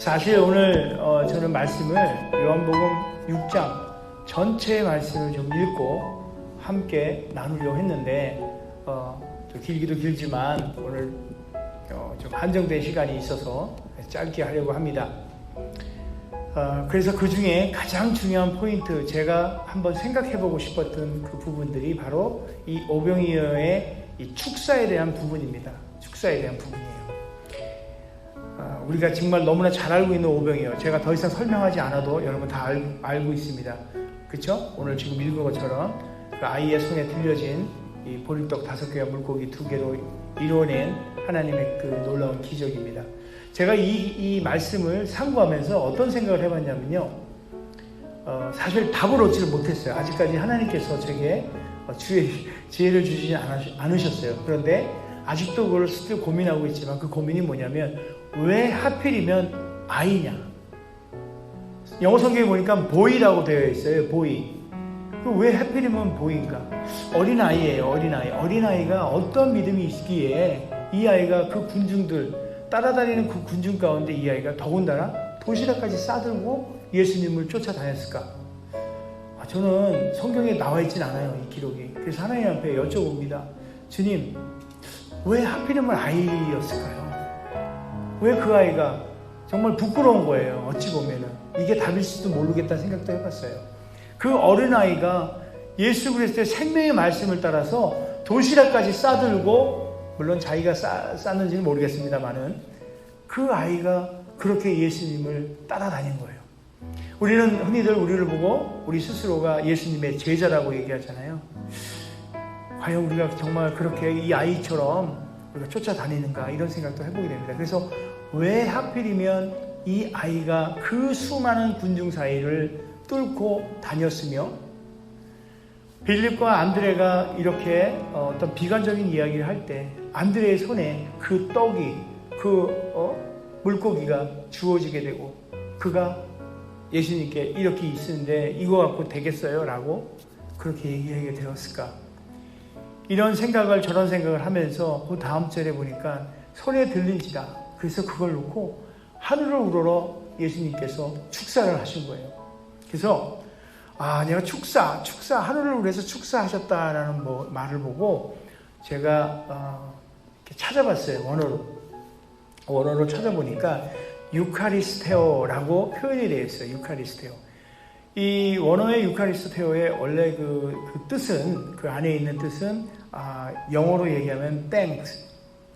사실 오늘 저는 말씀을 요한복음 6장 전체의 말씀을 좀 읽고 함께 나누려고 했는데 좀 길기도 길지만 오늘 좀 한정된 시간이 있어서 짧게 하려고 합니다. 그래서 그 중에 가장 중요한 포인트, 제가 한번 생각해보고 싶었던 그 부분들이 바로 이 오병이어의 이 축사에 대한 부분입니다. 축사에 대한 부분이에요. 우리가 정말 너무나 잘 알고 있는 오병이어, 제가 더 이상 설명하지 않아도 여러분 다 알고 있습니다. 그렇죠? 오늘 지금 읽은 것처럼 그 아이의 손에 들려진 이 보리떡 5개와 물고기 2개로 이뤄낸 하나님의 그 놀라운 기적입니다. 제가 이 말씀을 참고하면서 어떤 생각을 해봤냐면요, 사실 답을 얻지를 못했어요. 아직까지 하나님께서 제게 지혜를 주시지 않으셨어요. 그런데 아직도 그걸 스스로 고민하고 있지만, 그 고민이 뭐냐면 왜 하필이면 아이냐. 영어 성경에 보니까 보이라고 되어 있어요. 보이. 왜 하필이면 보이인가? 어린아이예요. 어린아이가 어떤 믿음이 있기에 이 아이가 그 군중들, 따라다니는 그 군중 가운데 이 아이가 더군다나 도시락까지 싸들고 예수님을 쫓아다녔을까? 저는 성경에 나와 있진 않아요, 이 기록이. 그래서 하나님 앞에 여쭤봅니다. 주님, 왜 하필이면 아이였을까요? 왜 그 아이가? 정말 부끄러운 거예요. 어찌 보면은 이게 답일지도 모르겠다는 생각도 해봤어요. 그 어린아이가 예수 그리스도의 생명의 말씀을 따라서 도시락까지 싸들고, 물론 자기가 쌌는지는 모르겠습니다만은 그 아이가 그렇게 예수님을 따라다닌 거예요. 우리는 흔히들 우리를 보고 우리 스스로가 예수님의 제자라고 얘기하잖아요. 과연 우리가 정말 그렇게 이 아이처럼 우리가 쫓아다니는가, 이런 생각도 해보게 됩니다. 그래서 왜 하필이면 이 아이가 그 수많은 군중 사이를 뚫고 다녔으며, 빌립과 안드레가 이렇게 어떤 비관적인 이야기를 할 때 안드레의 손에 그 떡이, 물고기가 주어지게 되고, 그가 예수님께 이렇게 있는데 이거 갖고 되겠어요? 라고 그렇게 얘기하게 되었을까? 이런 생각을, 저런 생각을 하면서 그 다음 절에 보니까 손에 들린지라, 그래서 그걸 놓고 하늘을 우러러 예수님께서 축사를 하신 거예요. 그래서 내가 축사, 하늘을 우러러서 축사하셨다라는 말을 보고 제가 이렇게 찾아봤어요. 원어로 찾아보니까 유카리스테오라고 표현이 되어 있어요. 유카리스테오. 이 원어의 유카리스테오의 원래 그 뜻은, 그 안에 있는 뜻은 영어로 얘기하면 thanks,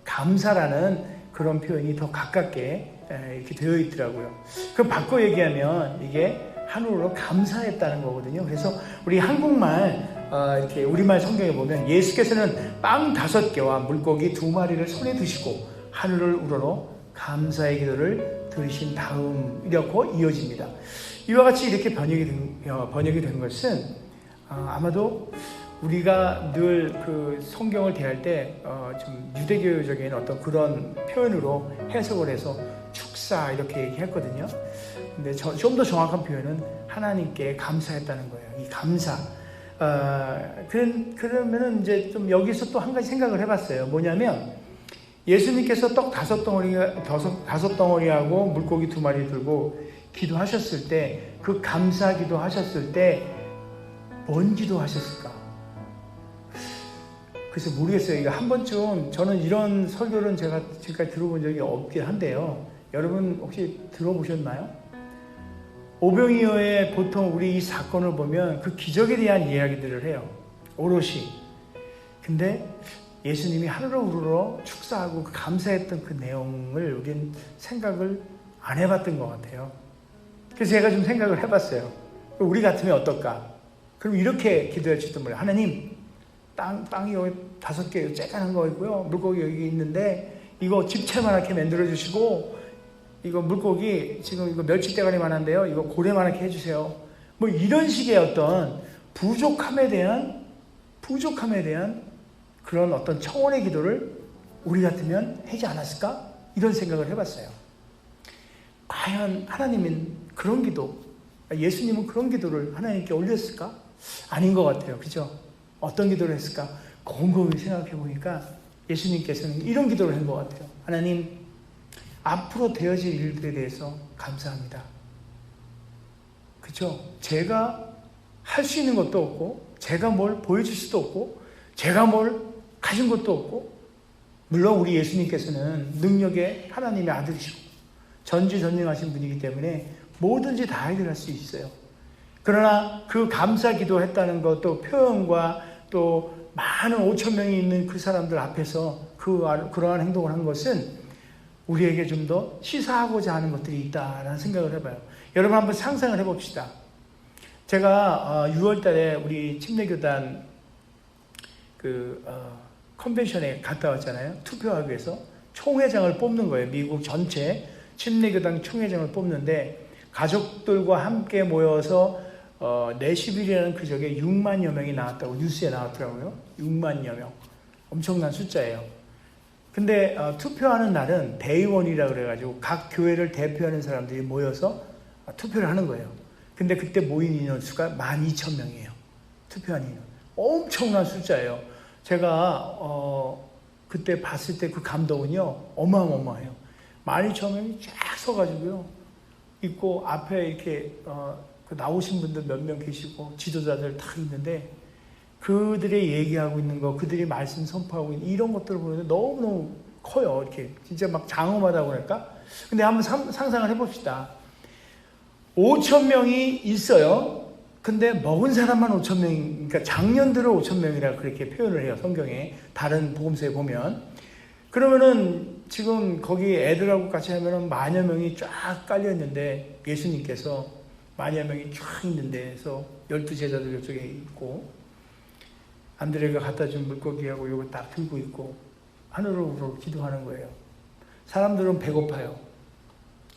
감사라는 그런 표현이 더 가깝게 이렇게 되어 있더라고요. 그럼 바꿔 얘기하면 이게 하늘로 감사했다는 거거든요. 그래서 우리 한국말, 이렇게 우리말 성경에 보면 예수께서는 빵 5개와 물고기 2마리를 손에 드시고 하늘을 우러러 감사의 기도를 드리신 다음, 이렇게 이어집니다. 이와 같이 이렇게 번역이 된 것은 아마도 우리가 늘 그 성경을 대할 때 좀 유대교적인 어떤 그런 표현으로 해석을 해서 축사 이렇게 얘기했거든요. 근데 좀 더 정확한 표현은 하나님께 감사했다는 거예요. 이 감사. 그러면은 이제 좀 여기서 또 한 가지 생각을 해봤어요. 뭐냐면 예수님께서 떡 5덩어리하고 물고기 2마리 들고 기도하셨을 때, 그 감사 기도하셨을 때 뭔 기도하셨을까? 그래서 모르겠어요. 이거 한 번쯤, 저는 이런 설교는 제가 지금까지 들어본 적이 없긴 한데요. 여러분 혹시 들어보셨나요? 오병이어의 보통 우리 이 사건을 보면 그 기적에 대한 이야기들을 해요. 오롯이. 근데 예수님이 하늘을 우러러 축사하고 그 감사했던 그 내용을 우린 생각을 안 해봤던 것 같아요. 그래서 제가 좀 생각을 해봤어요. 우리 같으면 어떨까? 그럼 이렇게 기도할지도 몰라요. 하나님, 빵이 여기 5개 쬐깐한 거 있고요, 물고기 여기 있는데 이거 집채만하게 만들어주시고, 이거 물고기 지금 이거 멸치대가리만한데요, 이거 고래만하게 해주세요. 뭐 이런 식의 어떤 부족함에 대한 그런 어떤 청원의 기도를 우리 같으면 하지 않았을까? 이런 생각을 해봤어요. 과연 하나님은 그런 기도, 예수님은 그런 기도를 하나님께 올렸을까? 아닌 것 같아요. 그죠? 어떤 기도를 했을까? 곰곰이 생각해 보니까 예수님께서는 이런 기도를 한 것 같아요. 하나님, 앞으로 되어질 일들에 대해서 감사합니다. 그렇죠? 제가 할 수 있는 것도 없고, 제가 뭘 보여줄 수도 없고, 제가 뭘 가진 것도 없고, 물론 우리 예수님께서는 능력의 하나님의 아들이시고 전지전능하신 분이기 때문에 뭐든지 다 해결할 수 있어요. 그러나 그 감사 기도했다는 것도 표현과 또 많은 5천 명이 있는 그 사람들 앞에서 그러한 행동을 한 것은 우리에게 좀 더 시사하고자 하는 것들이 있다라는 생각을 해봐요. 여러분 한번 상상을 해봅시다. 제가 6월 달에 우리 침례교단 컨벤션에 갔다 왔잖아요. 투표하기 위해서 총회장을 뽑는 거예요. 미국 전체 침례교단 총회장을 뽑는데 가족들과 함께 모여서 내시빌이라는 그 지역에 6만여 명이 나왔다고 뉴스에 나왔더라고요. 6만여 명. 엄청난 숫자예요. 근데 투표하는 날은 대의원이라고 그래가지고 각 교회를 대표하는 사람들이 모여서 투표를 하는 거예요. 근데 그때 모인 인원수가 12,000명이에요. 투표한 인원. 엄청난 숫자예요. 제가 그때 봤을 때 그 감동은요 어마어마해요. 12,000명이 쫙 서가지고요 있고 앞에 이렇게 나오신 분들 몇 명 계시고 지도자들 다 있는데 그들의 얘기하고 있는 거, 그들이 말씀 선포하고 있는 이런 것들을 보는데 너무너무 커요. 이렇게 진짜 막 장엄하다고 할까? 근데 한번 상상을 해봅시다. 5,000명이 있어요. 근데 먹은 사람만 5,000명, 그러니까 장년들을 5,000명이라 그렇게 표현을 해요. 성경에 다른 복음서에 보면. 그러면은 지금 거기 애들하고 같이 하면은 만여 명이 쫙 깔려 있는데 예수님께서 만여 명이 쫙 있는데서 12제자들 이쪽에 있고 안드레가 갖다 준 물고기하고 요거 딱 들고 있고 하늘으로 기도하는 거예요. 사람들은 배고파요.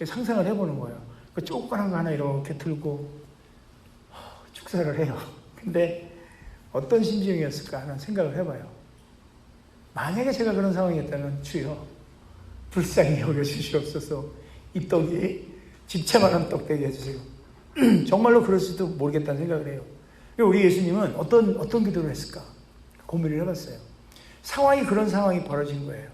상상을 해보는 거예요. 그 조그만한 거 하나 이렇게 들고 축사를 해요. 근데 어떤 심정이었을까 하는 생각을 해봐요. 만약에 제가 그런 상황이었다면 주여 불쌍히 여겨주시옵소서 이 떡이 집채만한 떡 되게 해주세요. 정말로 그럴 수도 모르겠다는 생각을 해요. 우리 예수님은 어떤 기도를 했을까 고민을 해봤어요. 상황이 그런 상황이 벌어진 거예요.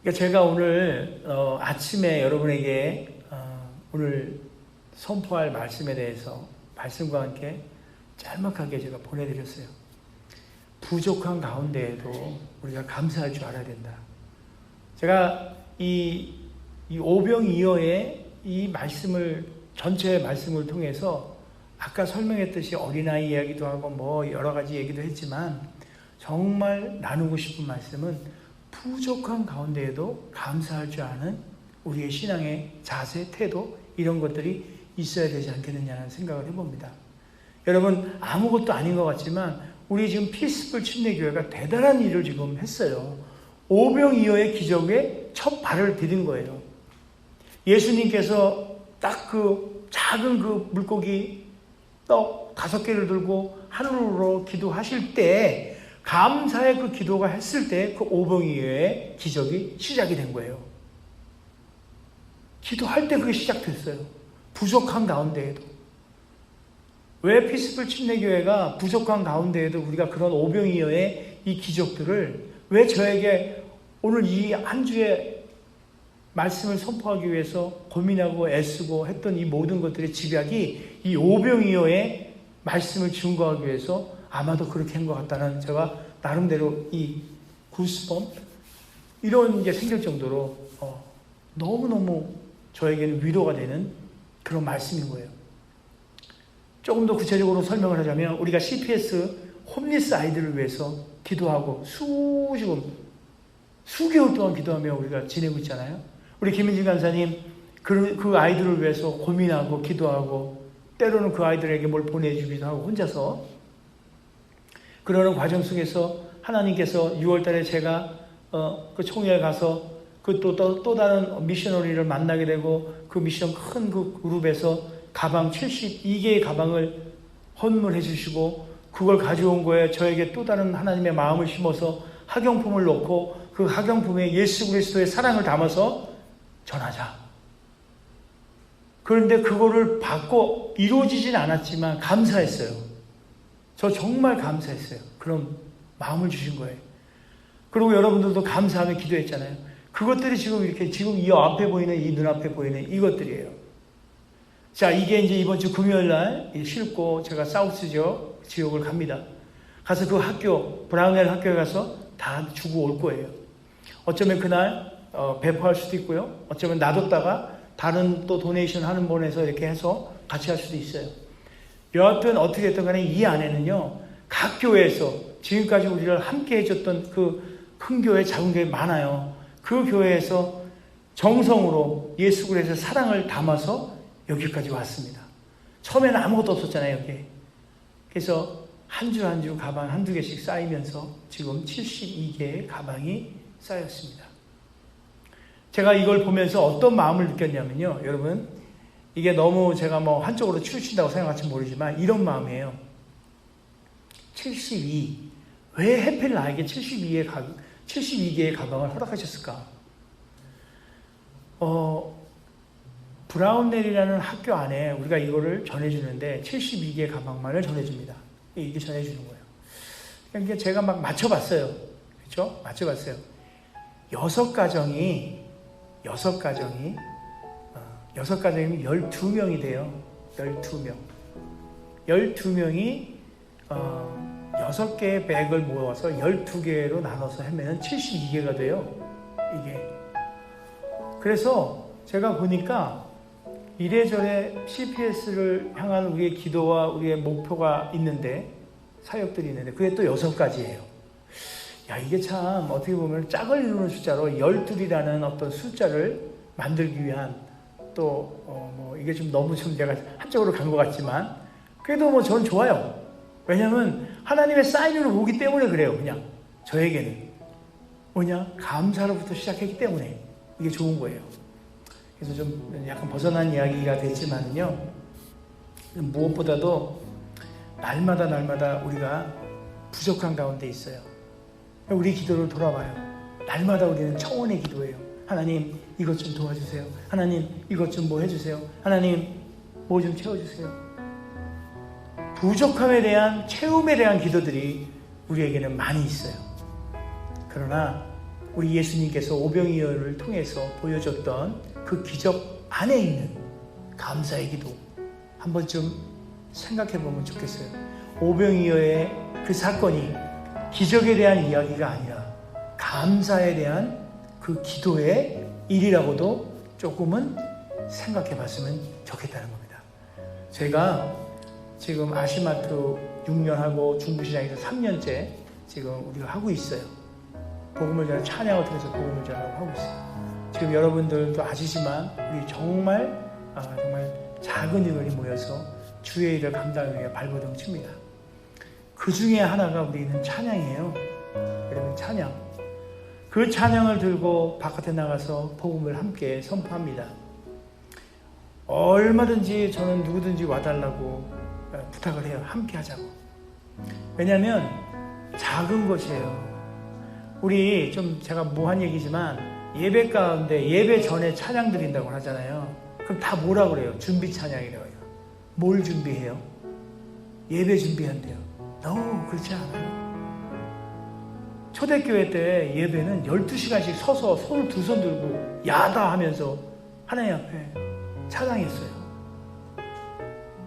그러니까 제가 오늘 아침에 여러분에게 오늘 선포할 말씀에 대해서 말씀과 함께 짤막하게 제가 보내드렸어요. 부족한 가운데에도 우리가 감사할 줄 알아야 된다. 제가 이 오병이어의 이 말씀을 전체 말씀을 통해서 아까 설명했듯이 어린아이 이야기도 하고 뭐 여러 가지 얘기도 했지만 정말 나누고 싶은 말씀은 부족한 가운데에도 감사할 줄 아는 우리의 신앙의 자세, 태도 이런 것들이 있어야 되지 않겠느냐는 생각을 해봅니다. 여러분 아무것도 아닌 것 같지만 우리 지금 피스풀 침례교회가 대단한 일을 지금 했어요. 오병이어의 기적에 첫 발을 디딘 거예요. 예수님께서 딱 그 작은 그 물고기 떡 5개를 들고 하늘으로 기도하실 때 감사의 그 기도가 했을 때 그 오병이어의 기적이 시작이 된 거예요. 기도할 때 그게 시작됐어요. 부족한 가운데에도. 왜 피스풀 침례교회가 부족한 가운데에도 우리가 그런 오병이어의 이 기적들을 왜 저에게 오늘 이 한 주에 말씀을 선포하기 위해서 고민하고 애쓰고 했던 이 모든 것들의 집약이 이 오병이어의 말씀을 증거하기 위해서 아마도 그렇게 한 것 같다는 제가 나름대로 이 구스범 이런 게 생길 정도로 너무너무 저에게는 위로가 되는 그런 말씀인 거예요. 조금 더 구체적으로 설명을 하자면 우리가 CPS 홈리스 아이들을 위해서 기도하고 수개월 동안 기도하며 우리가 지내고 있잖아요. 우리 김민진 간사님 그 아이들을 위해서 고민하고 기도하고 때로는 그 아이들에게 뭘 보내주기도 하고 혼자서 그러는 과정 속에서 하나님께서 6월 달에 제가 그 총회에 가서 그 또 다른 미셔너리를 만나게 되고 그 미션 큰 그 그룹에서 가방 72개의 가방을 헌물해 주시고 그걸 가져온 거에 저에게 또 다른 하나님의 마음을 심어서 학용품을 놓고 그 학용품에 예수 그리스도의 사랑을 담아서 전하자. 그런데 그거를 받고 이루어지진 않았지만 감사했어요. 저 정말 감사했어요. 그런 마음을 주신 거예요. 그리고 여러분들도 감사하며 기도했잖아요. 그것들이 지금 이 앞에 보이는, 이 눈앞에 보이는 이것들이에요. 자, 이게 이제 이번 주 금요일 날 싣고 제가 사우스 지역을 갑니다. 가서 그 학교, 브라운웰 학교에 가서 다 주고 올 거예요. 어쩌면 그날 배포할 수도 있고요. 어쩌면 놔뒀다가 다른 또 도네이션 하는 분에서 이렇게 해서 같이 할 수도 있어요. 여하튼 어떻게 됐든 간에 이 안에는요, 각 교회에서 지금까지 우리를 함께 해줬던 그 큰 교회, 작은 교회 많아요. 그 교회에서 정성으로 예수 그리스도의 사랑을 담아서 여기까지 왔습니다. 처음에는 아무것도 없었잖아요, 여기. 그래서 한 주 한 주 가방 한두 개씩 쌓이면서 지금 72개의 가방이 쌓였습니다. 제가 이걸 보면서 어떤 마음을 느꼈냐면요, 여러분, 이게 너무 제가 한쪽으로 치우친다고 생각할지 모르지만 이런 마음이에요. 72. 왜 하필 나에게 72개의 가방을 허락하셨을까? 브라운웰이라는 학교 안에 우리가 이거를 전해주는데 72개의 가방만을 전해줍니다. 이게 전해주는 거예요. 그러니까 제가 막 맞춰봤어요. 그렇죠? 맞춰봤어요. 6가정이면 12명이 돼요. 12명. 12명이 6개의 백을 모아서 12개로 나눠서 하면 72개가 돼요. 이게. 그래서 제가 보니까 이래저래 CPS를 향한 우리의 기도와 우리의 목표가 있는데, 사역들이 있는데, 그게 또 6가지예요. 야, 이게 참 어떻게 보면 짝을 이루는 숫자로 12이라는 어떤 숫자를 만들기 위한 또 이게 좀 너무 제가 한쪽으로 간 것 같지만 그래도 전 좋아요. 왜냐하면 하나님의 사인으로 보기 때문에 그래요. 그냥 저에게는 감사로부터 시작했기 때문에 이게 좋은 거예요. 그래서 좀 약간 벗어난 이야기가 됐지만요, 무엇보다도 날마다 우리가 부족한 가운데 있어요. 우리 기도를 돌아봐요. 날마다 우리는 청원의 기도예요. 하나님 이것 좀 도와주세요. 하나님 이것 좀 해주세요. 하나님 뭐 좀 채워주세요. 부족함에 대한, 채움에 대한 기도들이 우리에게는 많이 있어요. 그러나 우리 예수님께서 오병이어를 통해서 보여줬던 그 기적 안에 있는 감사의 기도 한 번쯤 생각해 보면 좋겠어요. 오병이어의 그 사건이 기적에 대한 이야기가 아니라 감사에 대한 그 기도의 일이라고도 조금은 생각해 봤으면 좋겠다는 겁니다. 제가 지금 아시마트 6년하고 중부시장에서 3년째 지금 우리가 하고 있어요. 복음을 전하고 찬양을 통해서 복음을 전하고 하고 있어요. 지금 여러분들도 아시지만 우리 정말 작은 인원이 모여서 주의 일을 감당하기 위해 발버둥 칩니다. 그 중에 하나가 우리는 찬양이에요. 여러분, 찬양. 그 찬양을 들고 바깥에 나가서 복음을 함께 선포합니다. 얼마든지 저는 누구든지 와달라고 부탁을 해요. 함께 하자고. 왜냐하면 작은 것이에요. 우리 제가 뭐한 얘기지만 예배 가운데 예배 전에 찬양 드린다고 하잖아요. 그럼 다 뭐라 그래요? 준비 찬양이라고 해요. 뭘 준비해요? 예배 준비한대요. 그렇지 않아요. 초대교회 때 예배는 12시간씩 서서 손을 두 손 들고 야다 하면서 하나님 앞에 찬양했어요.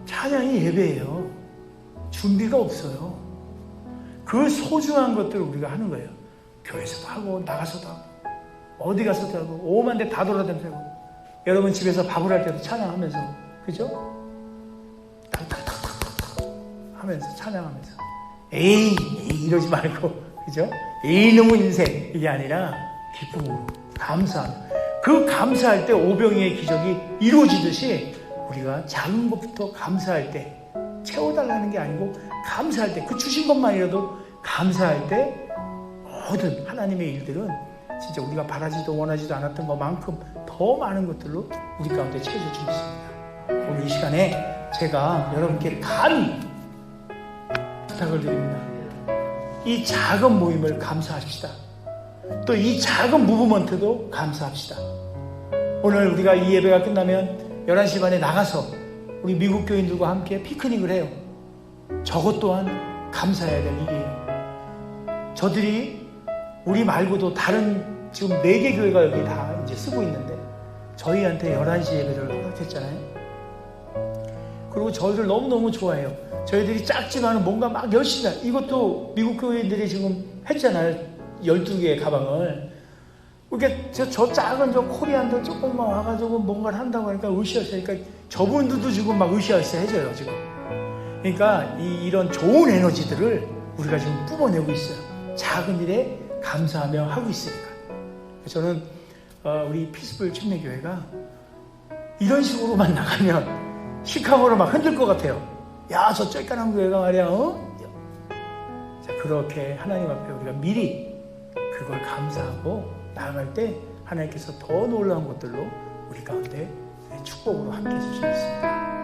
찬양이 예배예요. 준비가 없어요. 그 소중한 것들을 우리가 하는 거예요. 교회에서도 하고 나가서도 하고 어디 가서도 하고 오만 대 다 돌아다니면서 하고, 여러분 집에서 밥을 할 때도 찬양하면서, 그죠? 탁탁탁탁탁 하면서 찬양하면서 에이 이러지 말고, 그죠? 이놈의 인생, 이게 아니라 기쁨으로 감사하며, 그 감사할 때 오병이의 기적이 이루어지듯이 우리가 작은 것부터 감사할 때, 채워달라는 게 아니고 감사할 때, 그 주신 것만이라도 감사할 때 모든 하나님의 일들은 진짜 우리가 바라지도 원하지도 않았던 것만큼 더 많은 것들로 우리 가운데 채워줄 수 있습니다. 오늘 이 시간에 제가 여러분께 감히 부탁을 드립니다. 이 작은 모임을 감사합시다. 또 이 작은 무브먼트도 감사합시다. 오늘 우리가 이 예배가 끝나면 11시 반에 나가서 우리 미국 교인들과 함께 피크닉을 해요. 저것 또한 감사해야 될 일이에요. 저들이 우리 말고도 다른 지금 4개 교회가 여기 다 이제 쓰고 있는데 저희한테 11시 예배를 허락했잖아요. 그리고 저희들 너무너무 좋아해요. 저희들이 작지만 뭔가 막 열심히 이것도 미국 교회들이 지금 했잖아요. 12개의 가방을. 그러니까 저 작은 저 코리안들 조금만 와가지고 뭔가를 한다고 하니까 으쌰으쌰. 그러니까 저분들도 지금 막 으쌰으쌰 해줘요, 지금. 그러니까 이런 좋은 에너지들을 우리가 지금 뿜어내고 있어요. 작은 일에 감사하며 하고 있으니까. 저는 우리 피스풀 침례교회가 이런 식으로만 나가면 시카고를 막 흔들 것 같아요. 야, 저 쬐깐한 교회가 말이야, 자, 그렇게 하나님 앞에 우리가 미리 그걸 감사하고 나아갈 때 하나님께서 더 놀라운 것들로 우리 가운데 축복으로 함께 해주시겠습니다.